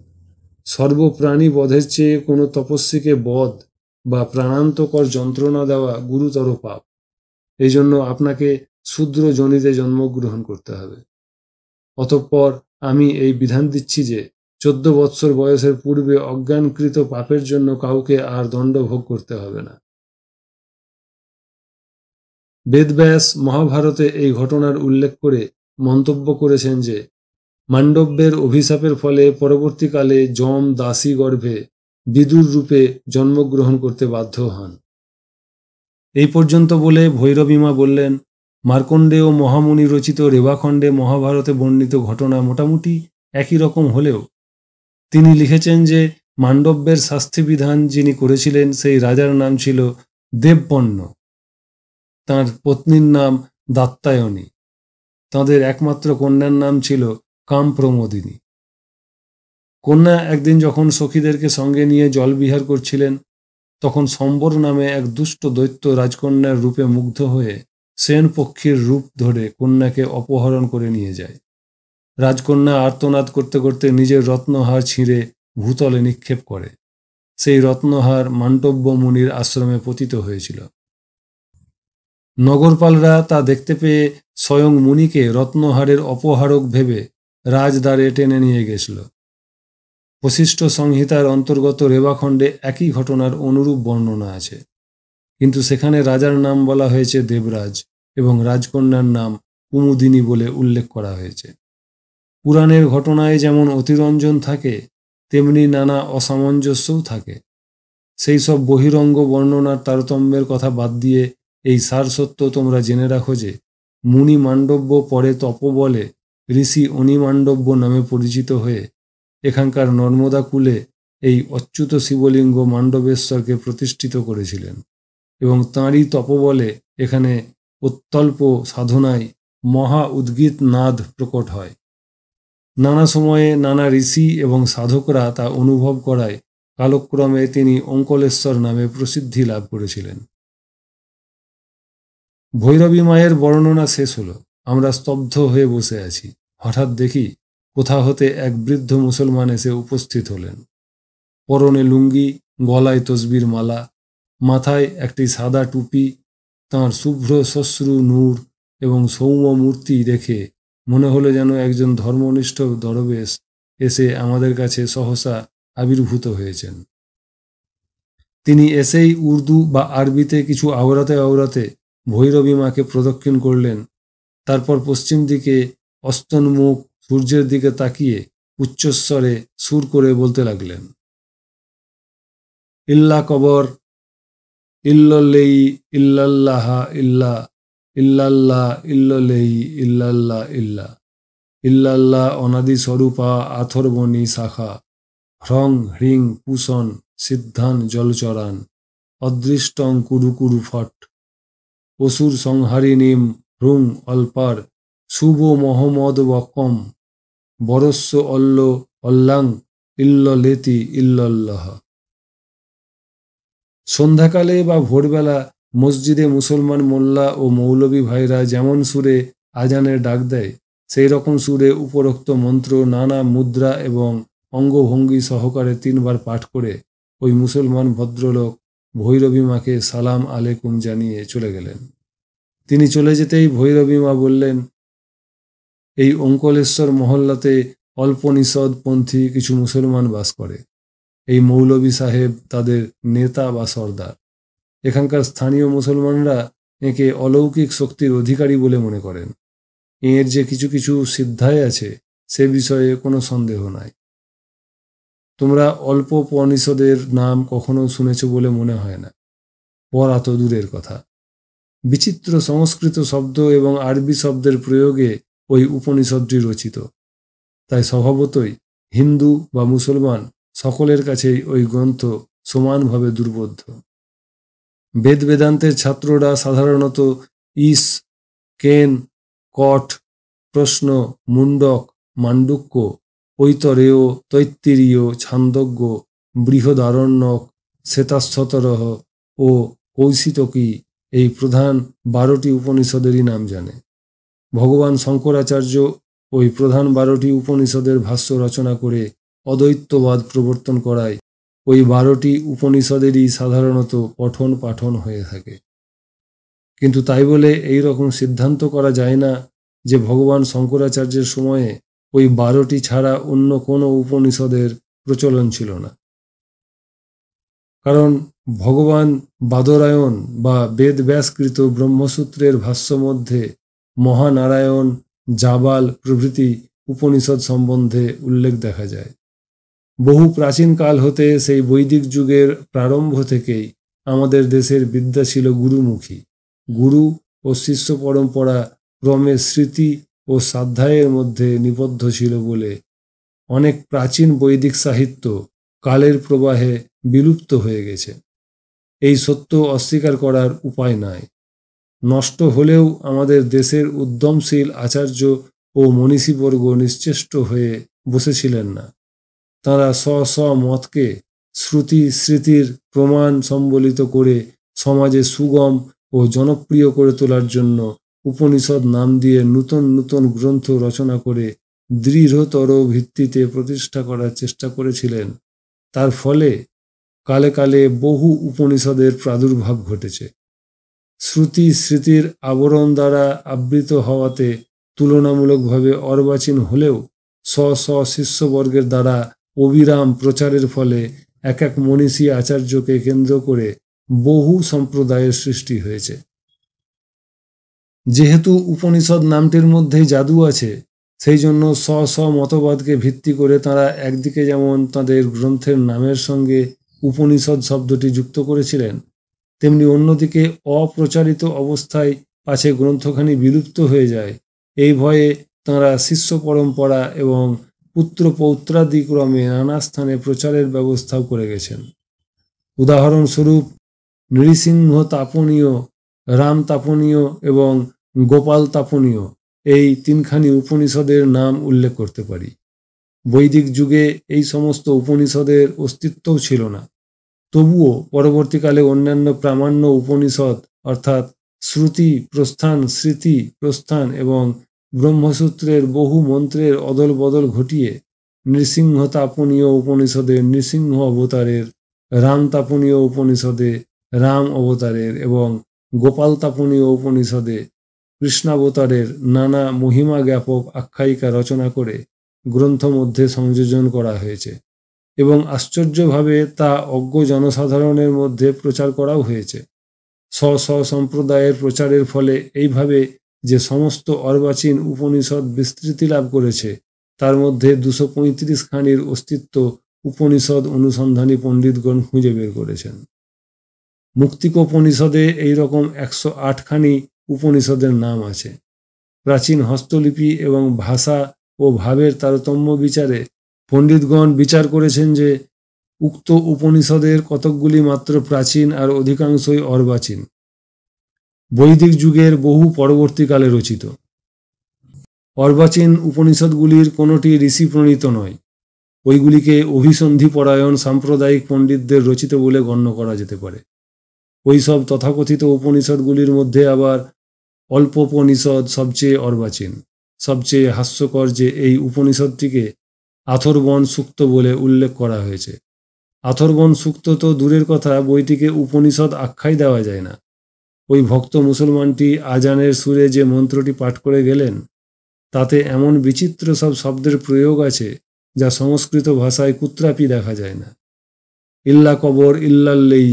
সর্বপ্রাণী বধের চেয়ে কোনো তপস্বীকে বধ বা প্রাণান্তকর যন্ত্রণা দেওয়া গুরুতর পাপ। এই জন্য আপনাকে শূদ্র যোনিতে জন্মগ্রহণ করতে হবে। অতঃপর আমি এই বিধান দিচ্ছি যে 14 বৎসর বয়সের পূর্বে অজ্ঞানকৃত পাপের জন্য কাউকে আর দণ্ড ভোগ করতে হবে না। বেদব্যাস মহাভারতে এই ঘটনার উল্লেখ করে মন্তব্য করেছেন যে মান্ডব্যের অভিশাপের ফলে পরবর্তীকালে যম দাসী গর্ভে বিদুর রূপে জন্মগ্রহণ করতে বাধ্য হন। এই পর্যন্ত বলে ভৈরবীমা বললেন, মার্কণ্ডেয় মহামুনি রচিত রেবাখণ্ডে মহাভারতে বর্ণিত ঘটনা মোটামুটি একই রকম হলেও তিনি লিখেছেন যে মান্ডব্যের শাস্তিবিধান যিনি করেছিলেন সেই রাজার নাম ছিল দেবপন্ন। তাঁর পত্নীর নাম দাত্তায়নী। তাঁদের একমাত্র কন্যার নাম ছিল কামপ্রমোদিনী। কন্যা একদিন যখন সখীদেরকে সঙ্গে নিয়ে জলবিহার করছিলেন তখন সম্বর নামে এক দুষ্ট দৈত্য রাজকন্যার রূপে মুগ্ধ হয়ে সেন পক্ষীর রূপ ধরে কন্যাকে অপহরণ করে নিয়ে যায়। রাজকন্যা আর্তনাদ করতে করতে নিজের রত্নহার ছিঁড়ে ভূতলে নিক্ষেপ করে। সেই রত্নহার মান্ডব্য মুনির আশ্রমে পতিত হয়েছিল। নগরপালরা তা দেখতে পেয়ে স্বয়ং মুনিকে রত্নহারের অপহারক ভেবে রাজদ্বারে টেনে নিয়ে গেছিল। বশিষ্ঠ সংহিতার অন্তর্গত রেবাখণ্ডে একই ঘটনার অনুরূপ বর্ণনা আছে, কিন্তু সেখানে রাজার নাম বলা হয়েছে দেবরাজ এবং রাজকন্যার নাম কুমুদিনী বলে উল্লেখ করা হয়েছে। পুরাণের ঘটনায় যেমন অতিরঞ্জন থাকে, তেমনি নানা অসামঞ্জস্যও থাকে। সেই সব বহিরঙ্গ বর্ণনার তারতম্যের কথা বাদ দিয়ে এই সারসত্য তোমরা জেনে রাখো যে মুনি মাণ্ডব্য পরে তপবলে ঋষি অনিমাণ্ডব্য নামে পরিচিত হয়ে এখানকার নর্মদা কূলে এই অচ্যুত শিবলিঙ্গ মাণ্ডবেশ্বরকে প্রতিষ্ঠিত করেছিলেন এবং তাঁরই তপবলে এখানে অত্যল্প সাধনায় মহা উদ্গীত নাদ প্রকট হয়। নানা সময়ে নানা ঋষি এবং সাধকরা তা অনুভব করায় কালক্রমে তিনি অঙ্কলেশ্বর নামে প্রসিদ্ধি লাভ করেছিলেন। ভৈরবী মায়ের বর্ণনা শেষ হলো। আমরা স্তব্ধ হয়ে বসে আছি। হঠাৎ দেখি কোথা হতে এক বৃদ্ধ মুসলমান এসে উপস্থিত হলেন। পরনে লুঙ্গি, গলায় তসবির মালা, মাথায় একটি সাদা টুপি। তাঁর শুভ্র শ্বশ্রু নূর এবং সৌম্য মূর্তি দেখে মনে হলো যেন একজন ধর্মনিষ্ঠ দরবেশ এসে আমাদের কাছে সহসা আবির্ভূত হয়েছেন। তিনি এসেই উর্দু বা আরবিতে কিছু আওড়াতে আওড়াতে ভৈরবী মাকে প্রদক্ষিণ করলেন। তারপর পশ্চিম দিকে অস্তন্মুখ সূর্যের দিকে তাকিয়ে উচ্চস্বরে সুর করে বলতে লাগলেন, ইল্লা কবর ইল্ললেই ইল্লাল্লাহা ইল্লা ইল্লাল্লাহ ইল্ললেই ইল্লাল্লাহ ইল্লা ইল্লাল্লাহ অনাদি স্বরূপা আথর্বণী শাখা হ্রং হ্রিং পুষণ সিদ্ধান জলচরান অদৃষ্টং কুরু কুরু ফট অসুর সংহারিণীম হ্রুং অল্পার শুভ মহম্মদ বকম বরস্য অল্ল অল্লাং ইল্ললেতি ইল্লাল্লাহ। সন্ধ্যাকালে বা ভোরবেলা মসজিদে মুসলমান মোল্লা ও মৌলবী ভাইরা যেমন সুরে আজানের ডাক দেয়, সেই রকম সুরে উপরোক্ত মন্ত্র নানা মুদ্রা এবং অঙ্গভঙ্গি সহকারে 3 বার পাঠ করে ওই মুসলমান ভদ্রলোক ভৈরবী মাকে সালাম আলেকুম জানিয়ে চলে গেলেন। তিনি চলে যেতেই ভৈরবী মা বললেন, এই অঙ্কলেশ্বর মহল্লাতে অল্পনিষদপন্থী কিছু মুসলমান বাস করে। এই মৌলবী সাহেব তাদের নেতা বা সর্দার। এখানকার স্থানীয় মুসলমানরা একে অলৌকিক শক্তির অধিকারী বলে মনে করেন। এর যে কিছু কিছু সিদ্ধায় আছে সে বিষয়ে কোনো সন্দেহ নাই। তোমরা অল্প উপনিষদের নাম কখনো শুনেছ বলে মনে হয় না। পড়া তো দূরের কথা। বিচিত্র সংস্কৃত শব্দ এবং আরবি শব্দের প্রয়োগে ওই উপনিষদটি রচিত। তাই স্বভাবতই হিন্দু বা মুসলমান সকলের কাছেই ওই গ্রন্থ সমানভাবে দুর্বোধ্য। বেদ বেদান্তের ছাত্ররা সাধারণত ইস, কেন, কঠ, প্রশ্ন, মুন্ডক, মান্ডুক্য, ঐতরেয়, তৈত্তিরীয়, ছান্দোগ্য, বৃহদারণ্যক, শ্বেতাশ্বতরহ ও কৌশিতকী এই প্রধান 12টি উপনিষদেরই নাম জানে। ভগবান শঙ্করাচার্য ওই প্রধান 12টি উপনিষদের ভাষ্য রচনা করে অদ্বৈতবাদ প্রবর্তন করায় ওই 12টি উপনিষদেরই সাধারণত পঠন পাঠন হয়ে থাকে। কিন্তু তাই বলে এই রকম সিদ্ধান্ত করা যায় না যে ভগবান শঙ্করাচার্যের সময়ে ওই 12টি ছাড়া অন্য কোনো উপনিষদের প্রচলন ছিল না। কারণ ভগবান বাদরায়ণ বা বেদব্যাসকৃত ব্রহ্মসূত্রের ভাষ্য মধ্যে মহানারায়ণ, জাবাল প্রভৃতি উপনিষদ সম্বন্ধে উল্লেখ দেখা যায়। বহু প্রাচীনকাল হতে সেই বৈদিক যুগের প্রারম্ভ থেকেই আমাদের দেশের বিদ্যা ছিল গুরুমুখী। গুরু ও শিষ্য পরম্পরা ক্রমে স্মৃতি ও স্বাধ্যায়ের মধ্যে নিবদ্ধ ছিল বলে অনেক প্রাচীন বৈদিক সাহিত্য কালের প্রবাহে বিলুপ্ত হয়ে গেছে। এই সত্য অস্বীকার করার উপায় নাই। নষ্ট হলেও আমাদের দেশের উদ্যমশীল আচার্য ও মনীষীবর্গ নিশ্চেষ্ট হয়ে বসেছিলেন না। তাঁরা স্ব মতকে শ্রুতি স্মৃতির প্রমাণ সম্বলিত করে সমাজে সুগম ও জনপ্রিয় করে তোলার জন্য উপনিষদ নাম দিয়ে নূতন নূতন গ্রন্থ রচনা করে দৃঢ়তর ভিত্তিতে প্রতিষ্ঠা করার চেষ্টা করেছিলেন। তার ফলে কালে কালে বহু উপনিষদের প্রাদুর্ভাব ঘটেছে। শ্রুতি স্মৃতির আবরণ দ্বারা আবৃত হওয়াতে তুলনামূলকভাবে অর্বাচীন হলেও স্ব শিষ্যবর্গের দ্বারা অবিরাম প্রচারের ফলে এক এক মনীষী আচার্যকে কেন্দ্র করে বহু সম্প্রদায়ের সৃষ্টি হয়েছে। যেহেতু উপনিষদ নামটির মধ্যেই জাদু আছে, সেই জন্য স্ব মতবাদকে ভিত্তি করে তাঁরা একদিকে যেমন তাঁদের গ্রন্থের নামের সঙ্গে উপনিষদ শব্দটি যুক্ত করেছিলেন, তেমনি অন্যদিকে অপ্রচারিত অবস্থায় পাছে গ্রন্থখানি বিলুপ্ত হয়ে যায় এই ভয়ে তাঁরা শিষ্য পরম্পরা এবং পুত্র পৌত্রাদিক্রমে নানা স্থানে প্রচারের ব্যবস্থাও করে গেছেন। উদাহরণস্বরূপ নৃসিংহ তাপনীয়, রাম তাপনীয় এবং গোপাল তাপনীয় এই তিনখানি উপনিষদের নাম উল্লেখ করতে পারি। বৈদিক যুগে এই সমস্ত উপনিষদের অস্তিত্বও ছিল না, তবুও পরবর্তীকালে অন্যান্য প্রামাণ্য উপনিষদ অর্থাৎ শ্রুতি প্রস্থান, স্মৃতি প্রস্থান এবং ব্রহ্মসূত্রের বহু মন্ত্রের অদল বদল ঘটিয়ে নৃসিংহ তাপনীয় উপনিষদে নৃসিংহ অবতারের, রাম তাপনীয় উপনিষদে রাম অবতারের এবং গোপাল তাপনীয় উপনিষদে কৃষ্ণাবতারের নানা মহিমা জ্ঞাপক আখ্যায়িকা রচনা করে গ্রন্থ মধ্যে সংযোজন করা হয়েছে এবং আশ্চর্যভাবে তা অজ্ঞ জনসাধারণের মধ্যে প্রচার করাও হয়েছে। সম্প্রদায়ের প্রচারের ফলে এইভাবে যে সমস্ত অর্বাচীন উপনিষদ বিস্তৃতি লাভ করেছে, তার মধ্যে 235 খানির অস্তিত্ব উপনিষদ অনুসন্ধানী পণ্ডিতগণ খুঁজে বের করেছেন। মুক্তিকোপনিষদে এইরকম 108 খানি উপনিষদের নাম আছে। প্রাচীন হস্তলিপি এবং ভাষা ও ভাবের তারতম্য বিচারে পণ্ডিতগণ বিচার করেছেন যে উক্ত উপনিষদের কতকগুলি মাত্র প্রাচীন আর অধিকাংশই অর্বাচীন, বৈদিক যুগের বহু পরবর্তীকালে রচিত। অর্বাচীন উপনিষদগুলির কোনোটি ঋষি প্রণীত নয়, ওইগুলিকে অভিসন্ধিপরায়ণ সাম্প্রদায়িক পণ্ডিতদের রচিত বলে গণ্য করা যেতে পারে। ওইসব তথাকথিত উপনিষদগুলির মধ্যে আবার অল্পোপনিষদ সবচেয়ে অর্বাচীন। সবচেয়ে হাস্যকর যে এই উপনিষদটিকে আথর্বণ সূক্ত বলে উল্লেখ করা হয়েছে। আথর্বণ সূক্ত তো দূরের কথা, বইটিকে উপনিষদ আখ্যাই দেওয়া যায় না। ওই ভক্ত মুসলমানটি আজানের সুরে যে মন্ত্রটি পাঠ করে গেলেন, তাতে এমন বিচিত্র সব শব্দের প্রয়োগ আছে যা সংস্কৃত ভাষায় কুত্রাপি দেখা যায় না। ইল্লা কবর ইল্লাল্লেই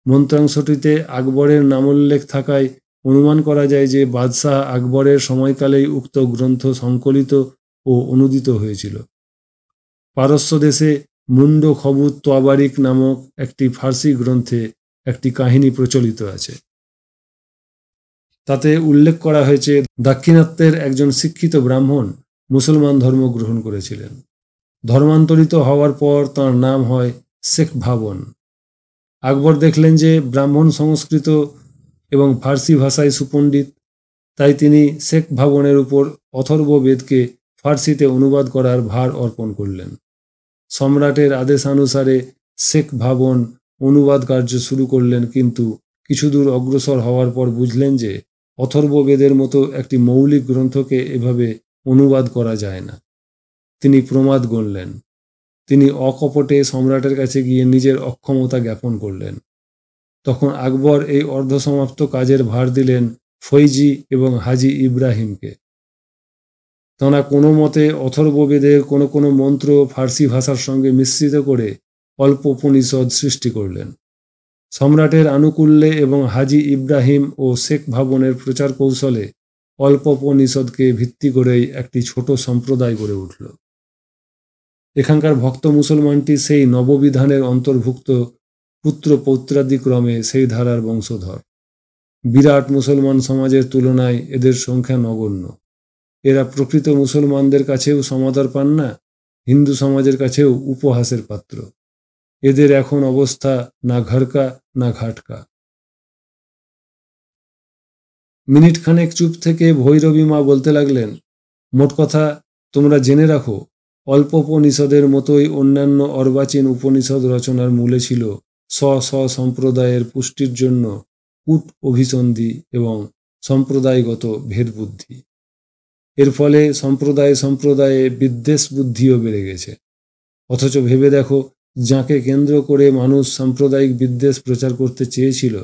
মন্ত্রাংশটিতে আকবরের নামোল্লেখ থাকায় অনুমান করা যায় যে বাদশাহ আকবরের সময়কালেই উক্ত গ্রন্থ সংকলিত ও অনুদিত হয়েছিল। পারস্য দেশে মুন্ড খবুত তোয়াবারিক নামক একটি ফার্সি গ্রন্থে একটি কাহিনী প্রচলিত আছে। তাতে উল্লেখ করা হয়েছে দাক্ষিণাত্যের একজন শিক্ষিত ব্রাহ্মণ মুসলমান ধর্ম গ্রহণ করেছিলেন। ধর্মান্তরিত হওয়ার পর তাঁর নাম হয় শেখ ভাবন। আকবর দেখলেন যে ব্রাহ্মণ সংস্কৃত এবং ফার্সি ভাষায় সুপণ্ডিত, তাই তিনি শেখ ভাবনের উপর অথর্ববেদকে ফার্সিতে অনুবাদ করার ভার অর্পণ করলেন। সম্রাটের আদেশানুসারে শেখ ভাবন অনুবাদ কার্য শুরু করলেন, কিন্তু কিছুদূর অগ্রসর হওয়ার পর বুঝলেন যে অথর্ববেদের মতো একটি মৌলিক গ্রন্থকে এভাবে অনুবাদ করা যায় না। তিনি প্রমাদ গণলেন। তিনি অকপটে সম্রাটের কাছে গিয়ে নিজের অক্ষমতা জ্ঞাপন করলেন। তখন আকবর এই অর্ধসমাপ্ত কাজের ভার দিলেন ফৈজি এবং হাজি ইব্রাহিমকে। তাঁরা কোনো মতে অথর্ববেদের কোনো কোনো মন্ত্র ফার্সি ভাষার সঙ্গে মিশ্রিত করে অল্প উপনিষদ সৃষ্টি করলেন। সম্রাটের আনুকূল্যে এবং হাজি ইব্রাহিম ও শেখ ভাবনের প্রচার কৌশলে অল্প উপনিষদকে ভিত্তি করেই একটি ছোট সম্প্রদায় গড়ে উঠল। এখানকার ভক্ত মুসলমানটি সেই নববিধানের অন্তর্ভুক্ত পুত্র পৌত্রাদিক্রমে সেই ধারার বংশধর। বিরাট মুসলমান সমাজের তুলনায় এদের সংখ্যা নগণ্য। এরা প্রকৃত মুসলমানদের কাছেও সমাদর পান না, হিন্দু সমাজের কাছেও উপহাসের পাত্র। এদের এখন অবস্থা না ঘরকা না ঘাটকা। মিনিট খানেক চুপ থেকে ভৈরবী মা বলতে লাগলেন, মোট কথা তোমরা জেনে রাখো, অল্প উপনিষদের মতোই অন্যান্য অর্বাচীন উপনিষদ রচনার মূলে ছিল সম্প্রদায়ের পুষ্টির জন্য কূট অভিসন্ধি এবং সম্প্রদায়গত ভেদবুদ্ধি। এর ফলে সম্প্রদায়ে বিদ্বেষ বুদ্ধিও বেড়ে গেছে। অথচ ভেবে দেখো, যাকে কেন্দ্র করে মানুষ সাম্প্রদায়িক বিদ্বেষ প্রচার করতে চেয়েছিল,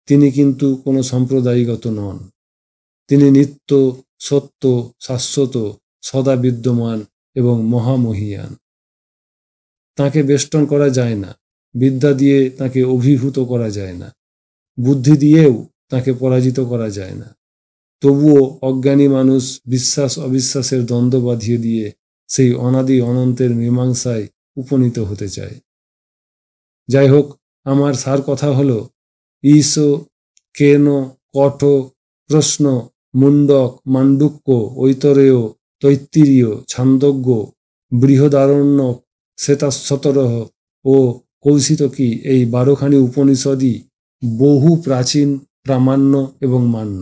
তিনি কিন্তু কোনো সম্প্রদায়গত নন। তিনি নিত্য, সত্য, শাশ্বত, সদা বিদ্যমান এবং মহামহিয়ান। তাকে বেষ্টন করা যায় না, বিদ্যা দিয়ে তাকে অভিভূত করা যায় না, বুদ্ধি দিয়েও তাকে পরাজিত করা যায় না। তবুও অজ্ঞানী মানুষ বিশ্বাস অবিশ্বাসের দ্বন্দ্ব বাঁধিয়ে দিয়ে সেই অনাদি অনন্তের মীমাংসায় উপনীত হতে চায়। যাই হোক, আমার সার কথা হলো, ঈশ, কেন, কঠ, প্রশ্ন, মুন্ডক, মান্ডুক্য, ঐতরেয়, তৈত্তিরীয়, ছান্দোগ্য, বৃহদারণ্যক, শ্বেতাশ্বতরহ ও কৌশিতকী এই 12খানি উপনিষদই বহু প্রাচীন, প্রামাণ্য এবং মান্য।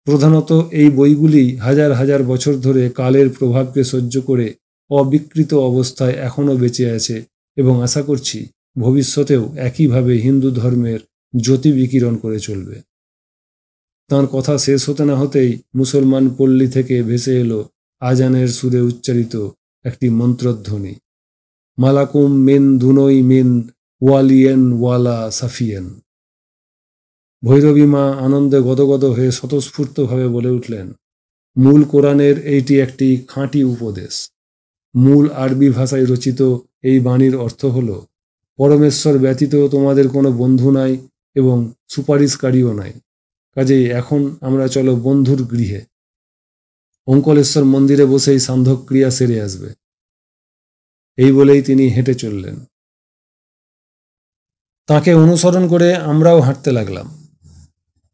প্রধানত এই বইগুলি হাজার হাজার বছর ধরে কালের প্রভাবকে সহ্য করে অবিকৃত অবস্থায় এখনও বেঁচে আছে এবং আশা করছি ভবিষ্যতেও একইভাবে হিন্দু ধর্মের জ্যোতি বিকিরণ করে চলবে। তাঁর কথা শেষ হতে না হতেই মুসলমান পল্লী থেকে ভেসে এলো আজানের সুরে উচ্চারিত একটি মন্ত্রধ্বনি, মালাকুম মিন দুনই মিন ওয়ালিয়েন ওয়ালা সাফিয়েন। ভৈরবী মা আনন্দে গদগদ হয়ে স্বতঃস্ফূর্তভাবে বলে উঠলেন, মূল কোরআনের এইটি একটি খাঁটি উপদেশ। মূল আরবি ভাষায় রচিত এই বাণীর অর্থ হল, পরমেশ্বর ব্যতীত তোমাদের কোনো বন্ধু নাই এবং সুপারিশকারীও নাই, কাজেই এখন আমরা চলো বন্ধুর গৃহে। ওঙ্কলেশ্বর মন্দিরে বসেই সান্ধ্যক্রিয়া সেরে আসবে। এই বলেই তিনি হেঁটে চললেন। তাকে অনুসরণ করে আমরাও হাঁটতে লাগলাম।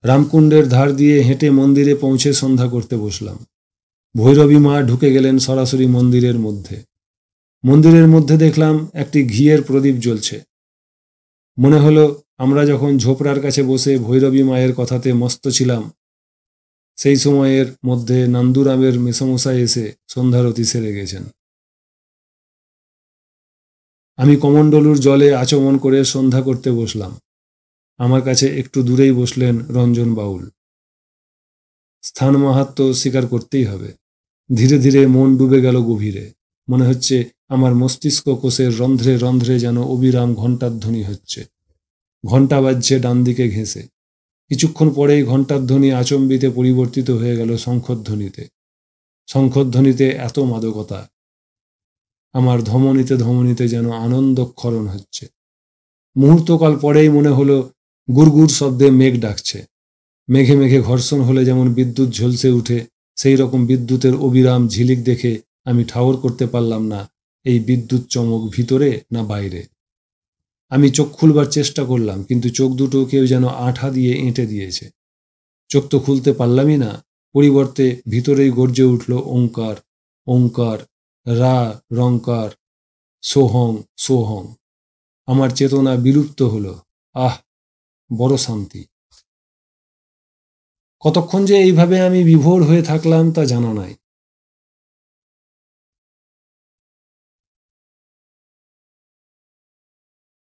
রামকুণ্ডের ধার দিয়ে হেঁটে মন্দিরে পৌঁছে সন্ধ্যা করতে বসলাম। ভৈরবী মা ঢুকে গেলেন সরাসরি মন্দিরের মধ্যে। মন্দিরের মধ্যে দেখলাম একটি ঘিয়ের প্রদীপ জ্বলছে। মনে হলো আমরা যখন ঝোপড়ার কাছে বসে ভৈরবী মায়ের কথাতে মস্ত ছিলাম, সেই সময়ের মধ্যে নান্দুরামের মেসমশাই এসে সন্ধ্যারতি সেরে গেছেন। আমি কমণ্ডলুর জলে আচমন করে সন্ধ্যা করতে বসলাম। আমার কাছে একটু দূরেই বসলেন রঞ্জন বাউল। স্থান মাহাত্ম্য স্বীকার করতেই হবে। ধীরে ধীরে মন ডুবে গেল গভীরে। মনে হচ্ছে আমার মস্তিষ্ক কোষের রন্ধ্রে রন্ধ্রে যেন অবিরাম ঘণ্টার ধ্বনি হচ্ছে। ঘণ্টা বাজছে ডান দিকে ঘেঁষে। কিছুক্ষণ পরেই ঘণ্টার ধ্বনি আচম্বিতে পরিবর্তিত হয়ে গেল শঙ্খধ্বনিতে। শঙ্খধ্বনিতে এত মাদকতা, আমার ধমনীতে ধমনীতে যেন আনন্দক্ষরণ হচ্ছে। মুহূর্তকাল পরেই মনে হলো গুড়গুড় শব্দে মেঘ ডাকছে। মেঘে মেঘে ঘর্ষণ হলে যেমন বিদ্যুৎ ঝলসে উঠে, সেই রকম বিদ্যুতের অবিরাম ঝিলিক দেখে আমি ঠাউর করতে পারলাম না এই বিদ্যুৎ চমক ভিতরে না বাইরে। আমি চোখ খুলবার চেষ্টা করলাম, কিন্তু চোখ দুটো কেউ যেন আঠা দিয়ে এঁটে দিয়েছে। চোখ তো খুলতে পারলামই না, পরিবর্তে ভিতরেই গর্জে উঠল ওঙ্কার, ওঙ্কার, রা রঙ্কার, সোহং সোহং। আমার চেতনা বিলুপ্ত হলো। আহ, বড় শান্তি। কতক্ষণ যে এইভাবে আমি বিভোর হয়ে থাকলাম তা জানা নাই।